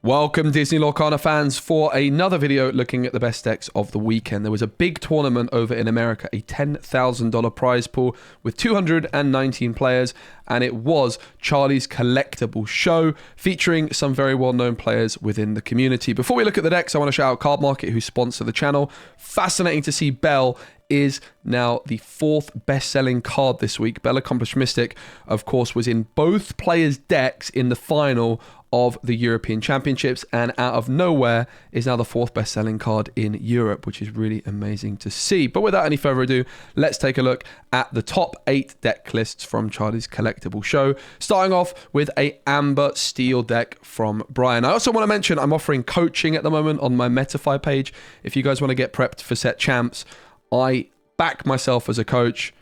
Welcome Disney Lorcana fans for another video looking at the best decks of the weekend. There was a big tournament over in America, a $10,000 prize pool with 219 players, and it was Charlie's Collectable show featuring some very well-known players within the community. Before we look at the decks, I want to shout out Card Market, who sponsor the channel. Fascinating to see Bell is now the fourth best-selling card this week. Bell Accomplished Mystic, of course, was in both players' decks in the final of the European Championships, and out of nowhere is now the fourth best-selling card in Europe, which is really amazing to see. But without any further ado, let's take a look at the top 8 deck lists from Charlie's Collectible show, starting off with a Amber Steel deck from Brian. I also want to mention I'm offering coaching at the moment on my Metafy page. If you guys want to get prepped for set champs, I back myself as a coach.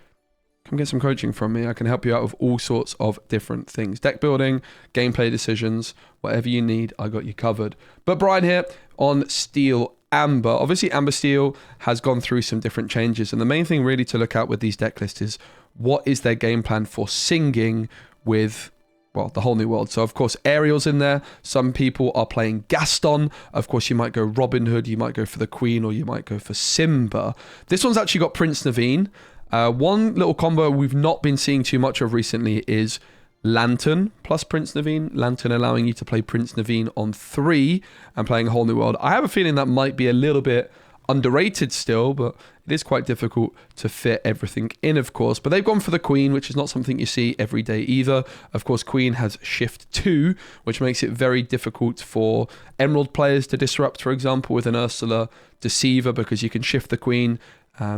Come get some coaching from me. I can help you out with all sorts of different things. Deck building, gameplay decisions, whatever you need, I got you covered. But Brian here on Steel Amber. Obviously, Amber Steel has gone through some different changes. And the main thing really to look at with these deck lists is what is their game plan for singing with, well, the whole new world. So, of course, Ariel's in there. Some people are playing Gaston. Of course, you might go Robin Hood, you might go for the Queen, or you might go for Simba. This one's actually got Prince Naveen. One little combo we've not been seeing too much of recently is Lantern plus Prince Naveen. Lantern allowing you to play Prince Naveen on 3 and playing a whole new world. I have a feeling that might be a little bit underrated still, but it is quite difficult to fit everything in, of course. But they've gone for the Queen, which is not something you see every day either. Of course, Queen has Shift 2, which makes it very difficult for Emerald players to disrupt, for example, with an Ursula Deceiver, because you can shift the Queen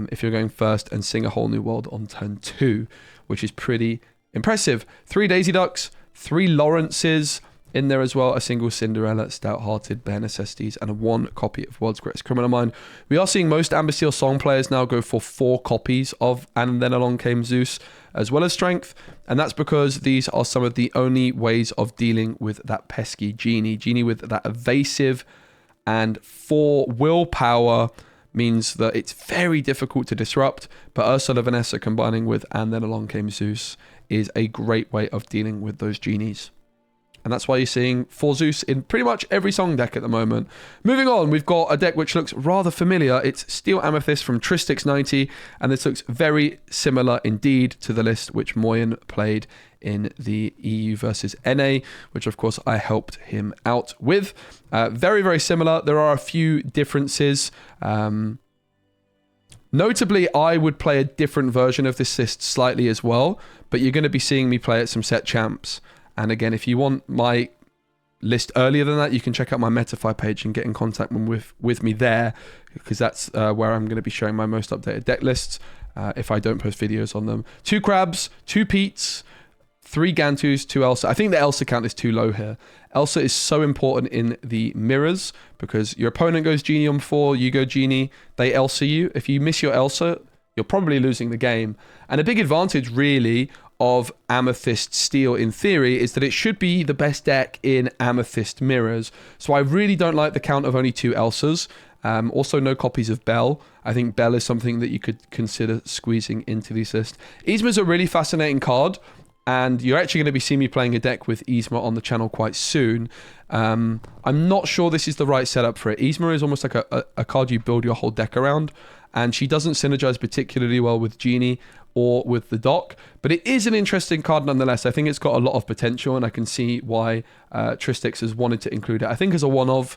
if you're going first and sing a whole new world on turn 2, which is pretty impressive. 3 Daisy Ducks, 3 Lawrences in there as well, a single Cinderella, Stout-Hearted, Bare Necessities, and 1 copy of World's Greatest Criminal Mind. We are seeing most Amber Steel song players now go for 4 copies of And Then Along Came Zeus, as well as Strength, and that's because these are some of the only ways of dealing with that pesky Genie. Genie with that evasive and 4 willpower means that it's very difficult to disrupt, but Ursula Vanessa combining with And Then Along Came Zeus is a great way of dealing with those genies. And that's why you're seeing 4 Zeus in pretty much every song deck at the moment. Moving on, we've got a deck which looks rather familiar. It's Steel Amethyst from Tristix90, and this looks very similar indeed to the list which Moyen played in the EU versus NA, which of course I helped him out with. Very, very similar. There are a few differences. Notably, I would play a different version of this list slightly as well, but you're going to be seeing me play at some set champs. And again, if you want my list earlier than that, you can check out my Metafy page and get in contact with me there, because that's where I'm going to be showing my most updated deck lists if I don't post videos on them. 2 Crabs, 2 Petes, 3 Gantus, 2 Elsa. I think the Elsa count is too low here. Elsa is so important in the mirrors because your opponent goes Genie on 4, you go Genie, they Elsa you. If you miss your Elsa, you're probably losing the game. And a big advantage really of Amethyst Steel in theory is that it should be the best deck in Amethyst mirrors. So I really don't like the count of only 2 Elsas. Also no copies of Belle. I think Belle is something that you could consider squeezing into this list. Yzma's a really fascinating card, and you're actually going to be seeing me playing a deck with Yzma on the channel quite soon. I'm not sure this is the right setup for it. Yzma is almost like a card you build your whole deck around, and she doesn't synergize particularly well with Genie or with the dock, but it is an interesting card nonetheless. I think it's got a lot of potential, and I can see why Tristix has wanted to include it. I think as a one-of,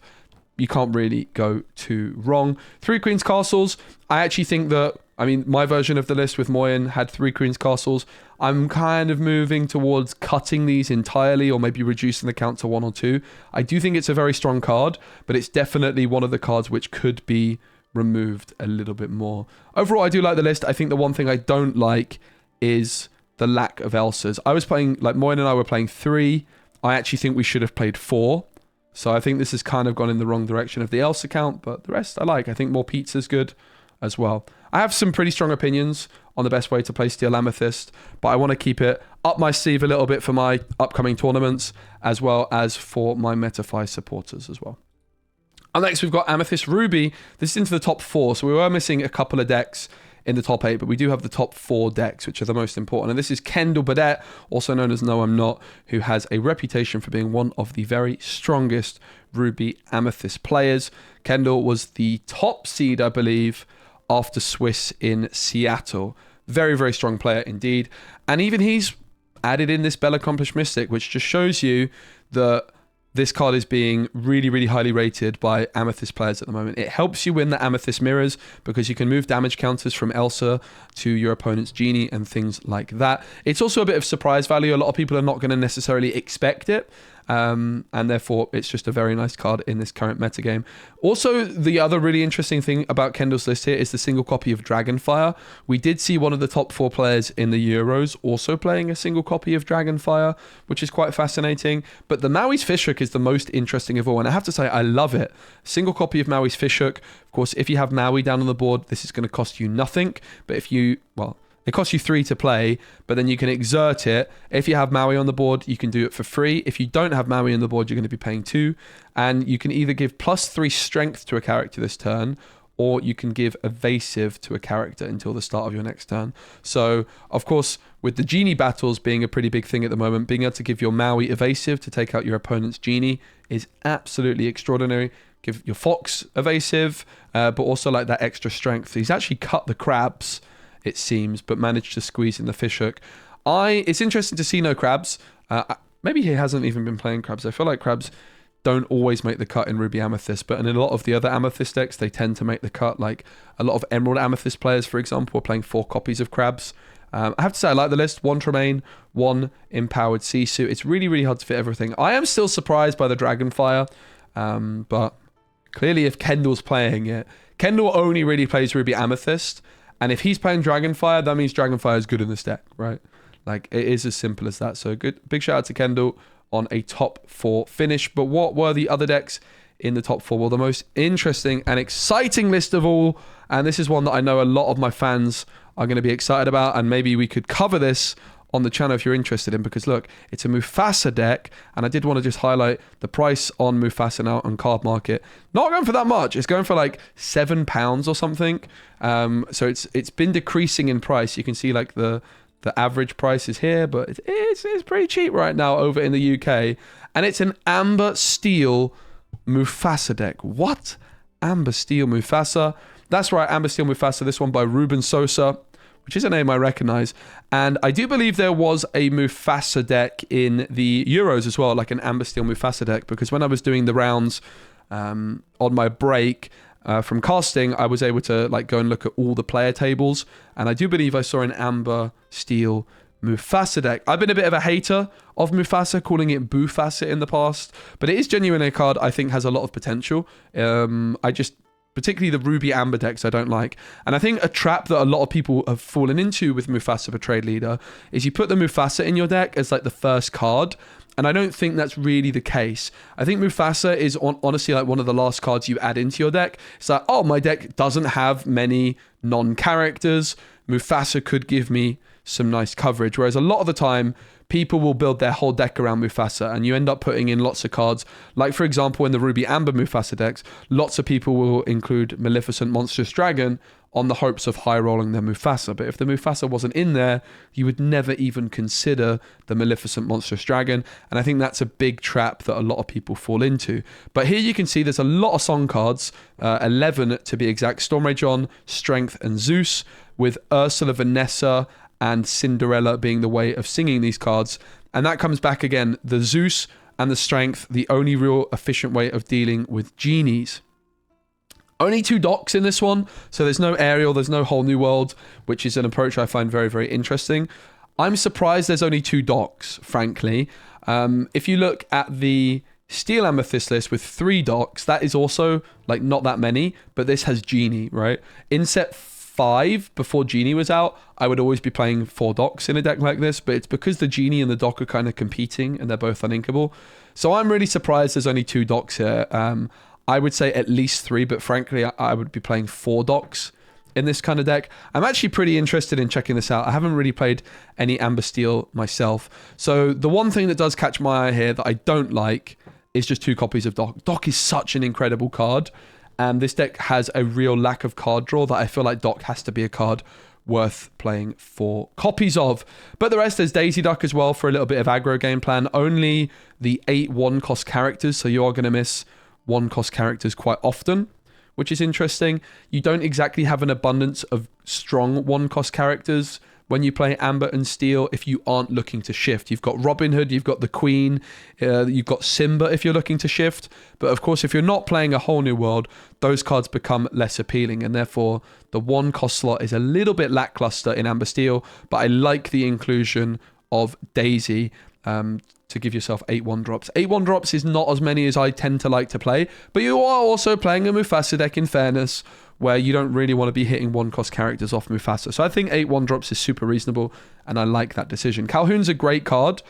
you can't really go too wrong. 3 Queen's Castles. I actually think that, I mean, my version of the list with Moyen had 3 Queen's Castles. I'm kind of moving towards cutting these entirely, or maybe reducing the count to 1 or 2. I do think it's a very strong card, but it's definitely one of the cards which could be removed a little bit more. Overall, I do like the list. I think the one thing I don't like is the lack of Elsas. I was playing, like Moyen and I were playing 3. I actually think we should have played 4. So I think this has kind of gone in the wrong direction of the Elsa count, but the rest I like. I think more Pizza's good as well. I have some pretty strong opinions on the best way to play Steel Amethyst, but I want to keep it up my sleeve a little bit for my upcoming tournaments, as well as for my Metafy supporters as well. And next we've got Amethyst Ruby. This is into the top 4, so we were missing a couple of decks in the top 8, but we do have the top 4 decks, which are the most important. And this is Kendall Badette, also known as No I'm Not, who has a reputation for being one of the very strongest Ruby Amethyst players. Kendall was the top seed, I believe, after Swiss in Seattle. Very, very strong player indeed. And even he's added in this Bell Accomplished Mystic, which just shows you that this card is being really, really highly rated by Amethyst players at the moment. It helps you win the Amethyst mirrors because you can move damage counters from Elsa to your opponent's Genie and things like that. It's also a bit of surprise value. A lot of people are not going to necessarily expect it. And therefore, it's just a very nice card in this current metagame. Also, the other really interesting thing about Kendall's list here is the single copy of Dragonfire. We did see one of the top 4 players in the Euros also playing a single copy of Dragonfire, which is quite fascinating. But the Maui's Fishhook is the most interesting of all, and I have to say, I love it. Single copy of Maui's Fishhook. Of course, if you have Maui down on the board, this is going to cost you nothing. But if you, well, it costs you 3 to play, but then you can exert it. If you have Maui on the board, you can do it for free. If you don't have Maui on the board, you're going to be paying 2. And you can either give +3 strength to a character this turn, or you can give evasive to a character until the start of your next turn. So, of course, with the Genie battles being a pretty big thing at the moment, being able to give your Maui evasive to take out your opponent's Genie is absolutely extraordinary. Give your Fox evasive, but also like that extra strength. He's actually cut the crabs, it seems, but managed to squeeze in the Fishhook. It's interesting to see no crabs. Maybe he hasn't even been playing crabs. I feel like crabs don't always make the cut in Ruby Amethyst, but in a lot of the other Amethyst decks, they tend to make the cut. Like a lot of Emerald Amethyst players, for example, are playing 4 copies of crabs. I have to say, I like the list. 1 Tremaine, 1 Empowered Sea Suit. It's really, really hard to fit everything. I am still surprised by the Dragonfire, but clearly if Kendall's playing it, Kendall only really plays Ruby Amethyst, and if he's playing Dragonfire, that means Dragonfire is good in this deck, right? Like, it is as simple as that. So good, big shout out to Kendall on a top 4 finish. But what were the other decks in the top 4? Well, the most interesting and exciting list of all, and this is one that I know a lot of my fans are going to be excited about, and maybe we could cover this on the channel if you're interested in, because look, it's a Mufasa deck, and I did want to just highlight the price on Mufasa now on Card Market. Not going for that much. It's going for like £7 or something. So it's been decreasing in price. You can see like the average price is here, but it's pretty cheap right now over in the UK, and it's an Amber Steel Mufasa deck. What? Amber Steel Mufasa? That's right, Amber Steel Mufasa. This one by Ruben Sosa, which is a name I recognize. And I do believe there was a Mufasa deck in the Euros as well, like an Amber Steel Mufasa deck, because when I was doing the rounds on my break from casting, I was able to like go and look at all the player tables, and I do believe I saw an Amber Steel Mufasa deck. I've been a bit of a hater of Mufasa, calling it Bufasa in the past, but it is genuinely a card I think has a lot of potential. Particularly the Ruby Amber decks I don't like. And I think a trap that a lot of people have fallen into with Mufasa for Trade Leader is you put the Mufasa in your deck as like the first card, and I don't think that's really the case. I think Mufasa is honestly like one of the last cards you add into your deck. It's like, oh, my deck doesn't have many non-characters. Mufasa could give me some nice coverage. Whereas a lot of the time, people will build their whole deck around Mufasa, and you end up putting in lots of cards. Like, for example, in the Ruby Amber Mufasa decks, lots of people will include Maleficent Monstrous Dragon on the hopes of high rolling their Mufasa. But if the Mufasa wasn't in there, you would never even consider the Maleficent Monstrous Dragon. And I think that's a big trap that a lot of people fall into. But here you can see there's a lot of song cards, 11 to be exact. Stormray John, Strength, and Zeus, with Ursula, Vanessa, and Cinderella being the way of singing these cards. And that comes back again, the Zeus and the Strength, the only real efficient way of dealing with genies. Only 2 docks in this one, so there's no Ariel, there's no Whole New World, which is an approach I find very, very interesting. I'm surprised there's only 2 docks, frankly. If you look at the Steel Amethyst list with 3 docks, that is also like not that many, but this has Genie, right? In set 5, before Genie was out, I would always be playing 4 docks in a deck like this, but it's because the Genie and the dock are kind of competing and they're both uninkable. So I'm really surprised there's only 2 docks here. I would say at least 3, but frankly, I would be playing 4 docks in this kind of deck. I'm actually pretty interested in checking this out. I haven't really played any Amber Steel myself. So the one thing that does catch my eye here that I don't like is just 2 copies of Dock. Dock is such an incredible card. And this deck has a real lack of card draw that I feel like Doc has to be a card worth playing 4 copies of. But the rest, there's Daisy Duck as well for a little bit of aggro game plan. Only the 8 1-cost characters, so you are going to miss 1-cost characters quite often, which is interesting. You don't exactly have an abundance of strong 1-cost characters when you play Amber and Steel if you aren't looking to shift. You've got Robin Hood, you've got the Queen, you've got Simba if you're looking to shift. But of course, if you're not playing a whole new world, those cards become less appealing, and therefore the 1-cost slot is a little bit lackluster in Amber Steel. But I like the inclusion of Daisy to give yourself 8 1-drops. 8 1-drops is not as many as I tend to like to play, but you are also playing a Mufasa deck, in fairness, where you don't really want to be hitting 1-cost characters off Mufasa. So I think 8 1-drops is super reasonable, and I like that decision. Calhoun's a great card.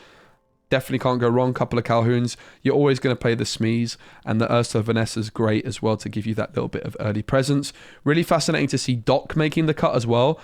Definitely can't go wrong. Couple of Calhouns. You're always going to play the Smees, and the Ursula Vanessa's great as well to give you that little bit of early presence. Really fascinating to see Doc making the cut as well.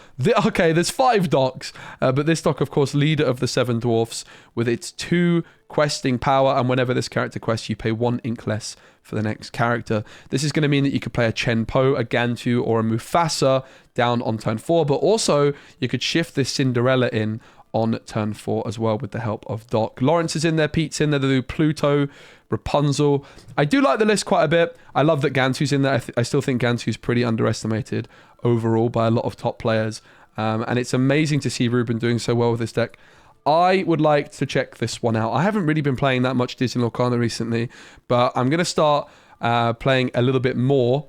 Okay, there's 5 Docs, but this Doc, of course, leader of the 7 Dwarfs with its 2 questing power, and whenever this character quests, you pay 1 ink less for the next character. This is going to mean that you could play a Chen Po, a Gantu, or a Mufasa down on turn 4, but also you could shift this Cinderella in on turn 4 as well with the help of Doc. Lawrence is in there, Pete's in there, they do Pluto, Rapunzel. I do like the list quite a bit. I love that Gantu's in there. I still think Gantu's pretty underestimated overall by a lot of top players. And it's amazing to see Ruben doing so well with this deck. I would like to check this one out. I haven't really been playing that much Disney Lorcana recently, but I'm going to start playing a little bit more.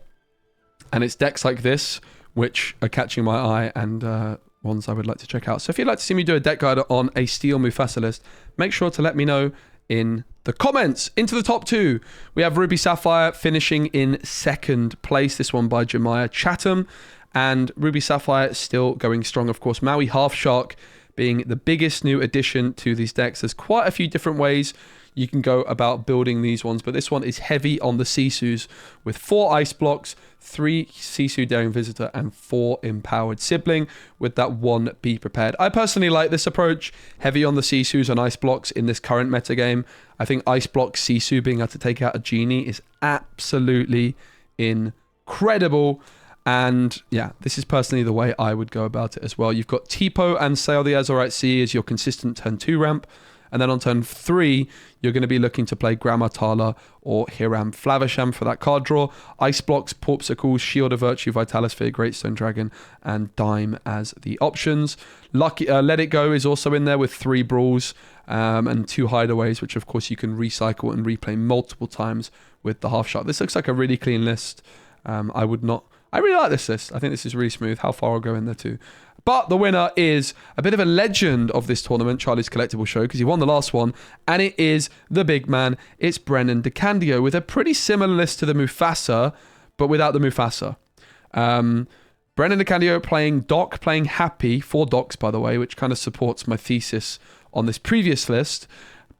And it's decks like this, which are catching my eye, and ones I would like to check out. So if you'd like to see me do a deck guide on a Steel Mufasa list, make sure to let me know in the comments. Into the top 2, we have Ruby Sapphire finishing in 2nd place. This one by Jemiah Chatham, and Ruby Sapphire still going strong, of course. Maui Half Shark being the biggest new addition to these decks. There's quite a few different ways you can go about building these ones, but this one is heavy on the Sisus with 4 ice blocks, 3 Sisu Daring Visitor, and 4 Empowered Sibling with that 1 Be Prepared. I personally like this approach, heavy on the Sisus and ice blocks in this current metagame. I think ice block Sisu being able to take out a genie is absolutely incredible. And yeah, this is personally the way I would go about it as well. You've got Tipo and Sail the Azuite Sea as your consistent turn 2 ramp. And then on turn 3, you're going to be looking to play Gramatala or Hiram Flavisham for that card draw. Ice blocks, Porpsicles, Shield of Virtue, Vitalosphere, Greatstone Dragon, and Dime as the options. Let It Go is also in there with 3 Brawls and 2 Hideaways, which of course you can recycle and replay multiple times with the Half Shark. This looks like a really clean list. I really like this list. I think this is really smooth. How far I'll go in there too. But the winner is a bit of a legend of this tournament, Charlie's Collectible Show, because he won the last one, and it is the big man. It's Brennan DeCandio with a pretty similar list to the Mufasa, but without the Mufasa. Brennan DeCandio playing Doc, playing Happy, 4 Docs, by the way, which kind of supports my thesis on this previous list.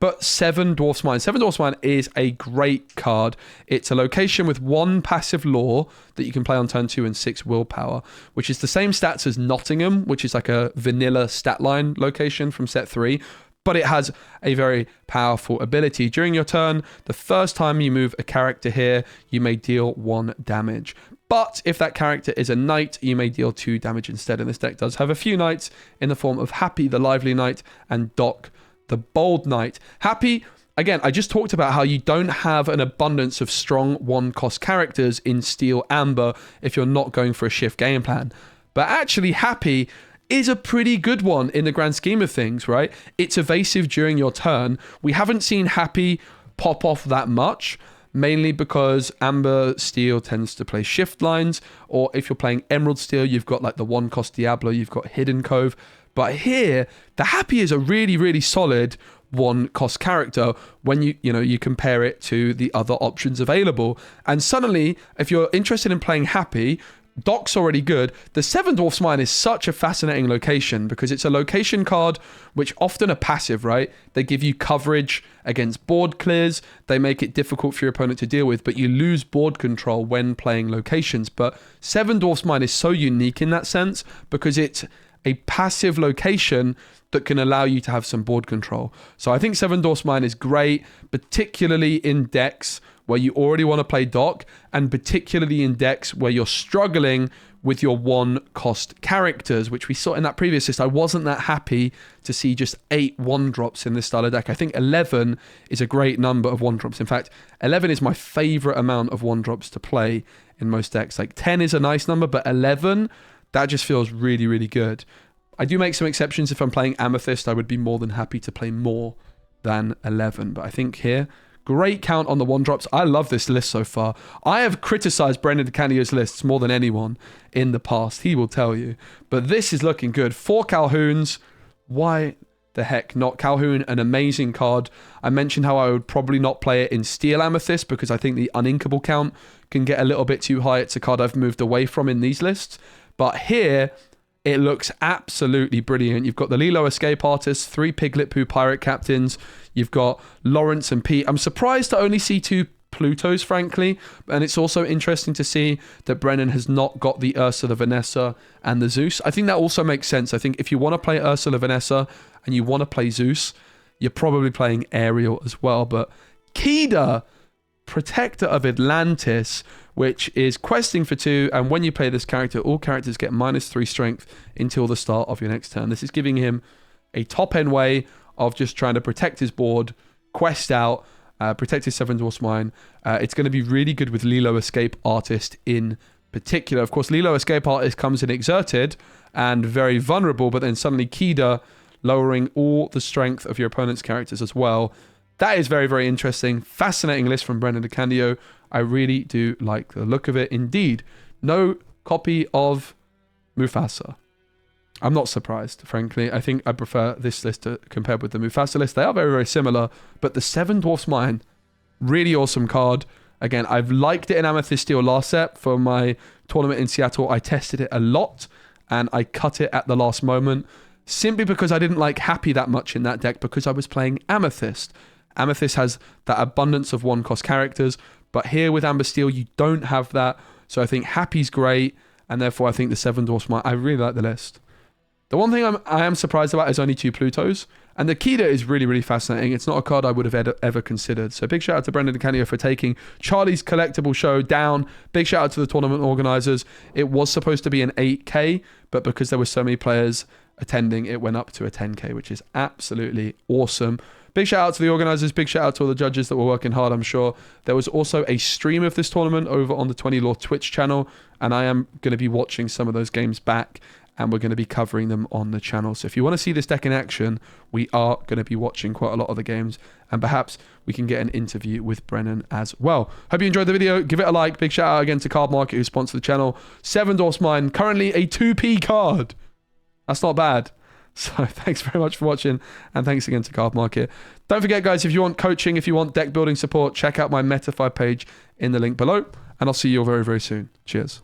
But 7 Dwarf's Mine. 7 Dwarf's Mine is a great card. It's a location with 1 passive lore that you can play on turn 2 and 6 willpower, which is the same stats as Nottingham, which is like a vanilla stat line location from set 3. But it has a very powerful ability. During your turn, the first time you move a character here, you may deal 1 damage. But if that character is a knight, you may deal 2 damage instead. And this deck does have a few knights in the form of Happy, the Lively Knight, and Doc, the Bold Knight. Happy, again, I just talked about how you don't have an abundance of strong 1-cost characters in Steel Amber if you're not going for a shift game plan. But actually, Happy is a pretty good one in the grand scheme of things, right? It's evasive during your turn. We haven't seen Happy pop off that much, mainly because Amber Steel tends to play shift lines, or if you're playing Emerald Steel, you've got like the 1-cost Diablo, you've got Hidden Cove. But here, the Happy is a really, really solid 1-cost character when you compare it to the other options available. And suddenly, if you're interested in playing Happy, Doc's already good. The 7 Dwarf's Mine is such a fascinating location because it's a location card which often are passive, right? They give you coverage against board clears. They make it difficult for your opponent to deal with, but you lose board control when playing locations. But 7 Dwarf's Mine is so unique in that sense because it's a passive location that can allow you to have some board control. So I think 7 Dwarf's Mine is great, particularly in decks where you already want to play Doc, and particularly in decks where you're struggling with your 1-cost characters, which we saw in that previous list. I wasn't that happy to see just 8 1-drops in this style of deck. I think 11 is a great number of 1-drops. In fact, 11 is my favorite amount of 1-drops to play in most decks. Like 10 is a nice number, but 11, that just feels really, really good. I do make some exceptions. If I'm playing Amethyst, I would be more than happy to play more than 11. But I think here, great count on the 1-drops. I love this list so far. I have criticized Brendan DeCanio's lists more than anyone in the past. He will tell you. But this is looking good. 4 Calhouns. Why the heck not? Calhoun, an amazing card. I mentioned how I would probably not play it in Steel Amethyst because I think the uninkable count can get a little bit too high. It's a card I've moved away from in these lists. But here, it looks absolutely brilliant. You've got the Lilo Escape Artist, 3 Piglet Poo Pirate Captains. You've got Lawrence and Pete. I'm surprised to only see 2 Plutos, frankly. And it's also interesting to see that Brennan has not got the Ursula, Vanessa, and the Zeus. I think that also makes sense. I think if you want to play Ursula, Vanessa, and you want to play Zeus, you're probably playing Ariel as well. But Kida, Protector of Atlantis, which is questing for 2, and when you play this character, all characters get -3 strength until the start of your next turn. This is giving him a top-end way of just trying to protect his board, quest out, protect his 7 Dwarfs Mine. It's going to be really good with Lilo Escape Artist in particular. Of course, Lilo Escape Artist comes in Exerted and very vulnerable, but then suddenly Kida lowering all the strength of your opponent's characters as well. That is very, very interesting. Fascinating list from Brendan DeCandio. I really do like the look of it. Indeed, no copy of Mufasa. I'm not surprised, frankly. I think I prefer this list to compared with the Mufasa list. They are very, very similar, but the 7 Dwarfs Mine, really awesome card. Again, I've liked it in Amethyst Steel last set. For my tournament in Seattle, I tested it a lot, and I cut it at the last moment, simply because I didn't like Happy that much in that deck because I was playing Amethyst. Amethyst has that abundance of 1-cost characters, but here with Amber Steel, you don't have that. So I think Happy's great, and therefore I think the 7 Dwarfs Mine, I really like the list. The one thing I am surprised about is only 2 Plutos, and the Kida is really, really fascinating. It's not a card I would have ever considered. So big shout out to Brendan DeCanio for taking Charlie's Collectable show down. Big shout out to the tournament organizers. It was supposed to be an 8K, but because there were so many players attending, it went up to a 10K, which is absolutely awesome. Big shout out to the organisers, big shout out to all the judges that were working hard, I'm sure. There was also a stream of this tournament over on the 20 Law Twitch channel, and I am going to be watching some of those games back, and we're going to be covering them on the channel. So if you want to see this deck in action, we are going to be watching quite a lot of the games, and perhaps we can get an interview with Brennan as well. Hope you enjoyed the video. Give it a like. Big shout out again to Card Market, who sponsored the channel. 7 Dwarfs Mine, currently a 2p card. That's not bad. So thanks very much for watching, and thanks again to Card Market. Don't forget, guys, if you want coaching, if you want deck building support, check out my Metafy page in the link below, and I'll see you all very, very soon. Cheers.